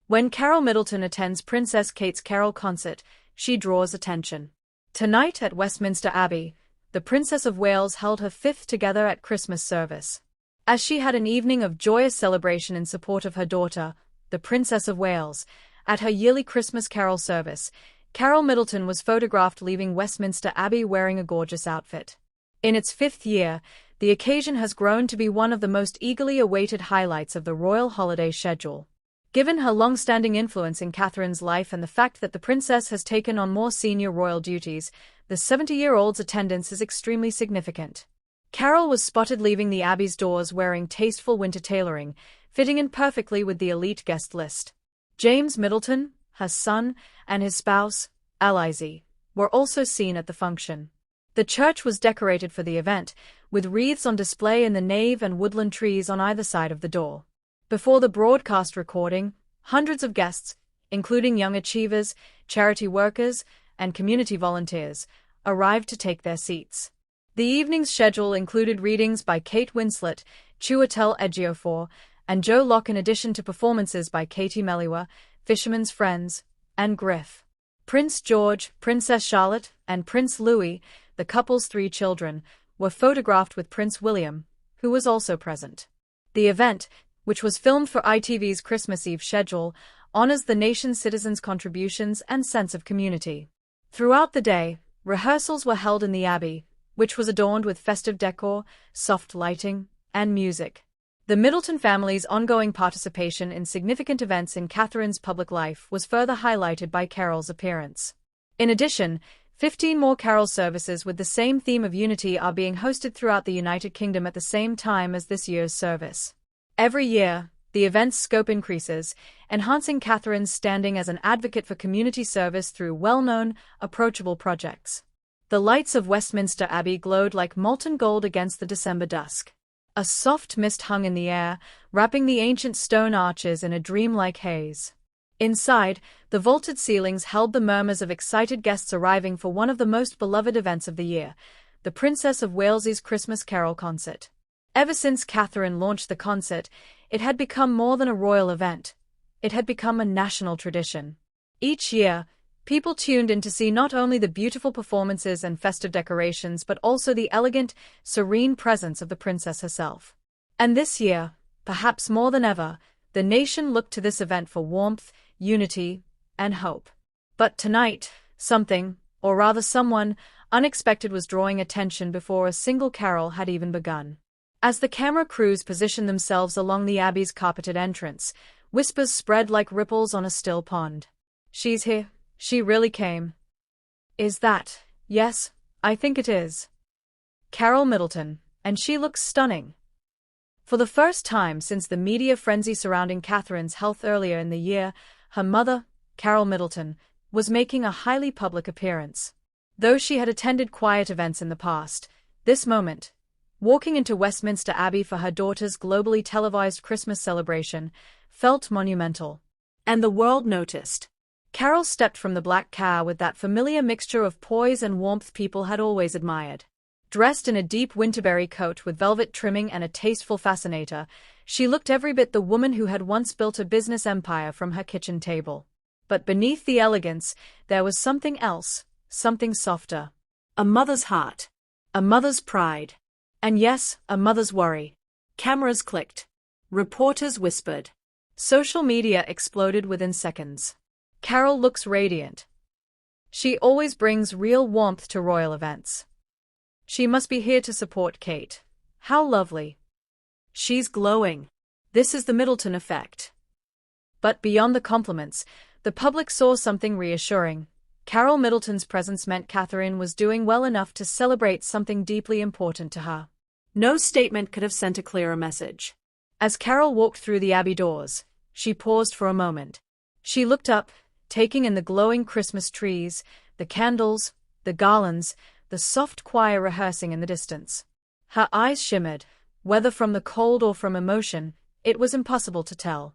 When Carole Middleton attends Princess Kate's carol concert, she draws attention. Tonight at Westminster Abbey, the Princess of Wales held her fifth together at Christmas service. As she had an evening of joyous celebration in support of her daughter, the Princess of Wales, at her yearly Christmas carol service, Carole Middleton was photographed leaving Westminster Abbey wearing a gorgeous outfit. In its fifth year, the occasion has grown to be one of the most eagerly awaited highlights of the royal holiday schedule. Given her long-standing influence in Catherine's life and the fact that the princess has taken on more senior royal duties, the 70-year-old's attendance is extremely significant. Carole was spotted leaving the Abbey's doors wearing tasteful winter tailoring, fitting in perfectly with the elite guest list. James Middleton, her son, and his spouse, Eliza, were also seen at the function. The church was decorated for the event, with wreaths on display in the nave and woodland trees on either side of the door. Before the broadcast recording, hundreds of guests, including young achievers, charity workers, and community volunteers, arrived to take their seats. The evening's schedule included readings by Kate Winslet, Chiwetel Ejiofor, and Joe Locke in addition to performances by Katie Melua, Fisherman's Friends, and Griff. Prince George, Princess Charlotte, and Prince Louis, the couple's 3 children, were photographed with Prince William, who was also present. The event, which was filmed for ITV's Christmas Eve schedule, honors the nation's citizens' contributions and sense of community. Throughout the day, rehearsals were held in the Abbey, which was adorned with festive decor, soft lighting, and music. The Middleton family's ongoing participation in significant events in Catherine's public life was further highlighted by Carole's appearance. In addition, 15 more carol services with the same theme of unity are being hosted throughout the United Kingdom at the same time as this year's service. Every year, the event's scope increases, enhancing Catherine's standing as an advocate for community service through well-known, approachable projects. The lights of Westminster Abbey glowed like molten gold against the December dusk. A soft mist hung in the air, wrapping the ancient stone arches in a dreamlike haze. Inside, the vaulted ceilings held the murmurs of excited guests arriving for one of the most beloved events of the year, the Princess of Wales's Christmas Carol concert. Ever since Catherine launched the concert, it had become more than a royal event. It had become a national tradition. Each year, people tuned in to see not only the beautiful performances and festive decorations but also the elegant, serene presence of the princess herself. And this year, perhaps more than ever, the nation looked to this event for warmth, unity, and hope. But tonight, something, or rather someone, unexpected was drawing attention before a single carol had even begun. As the camera crews positioned themselves along the Abbey's carpeted entrance, whispers spread like ripples on a still pond. "She's here. She really came." "Is that? Yes, I think it is. Carole Middleton, and she looks stunning." For the first time since the media frenzy surrounding Catherine's health earlier in the year, her mother, Carole Middleton, was making a highly public appearance. Though she had attended quiet events in the past, this moment, walking into Westminster Abbey for her daughter's globally televised Christmas celebration, felt monumental. And the world noticed. Carole stepped from the black car with that familiar mixture of poise and warmth people had always admired. Dressed in a deep winterberry coat with velvet trimming and a tasteful fascinator, she looked every bit the woman who had once built a business empire from her kitchen table. But beneath the elegance, there was something else, something softer. A mother's heart. A mother's pride. And yes, a mother's worry. Cameras clicked. Reporters whispered. Social media exploded within seconds. Carole looks radiant. She always brings real warmth to royal events. She must be here to support Kate. How lovely. She's glowing. This is the Middleton effect. But beyond the compliments, the public saw something reassuring. Carole Middleton's presence meant Catherine was doing well enough to celebrate something deeply important to her. No statement could have sent a clearer message. As Carole walked through the Abbey doors, she paused for a moment. She looked up, taking in the glowing Christmas trees, the candles, the garlands, the soft choir rehearsing in the distance. Her eyes shimmered, whether from the cold or from emotion, it was impossible to tell.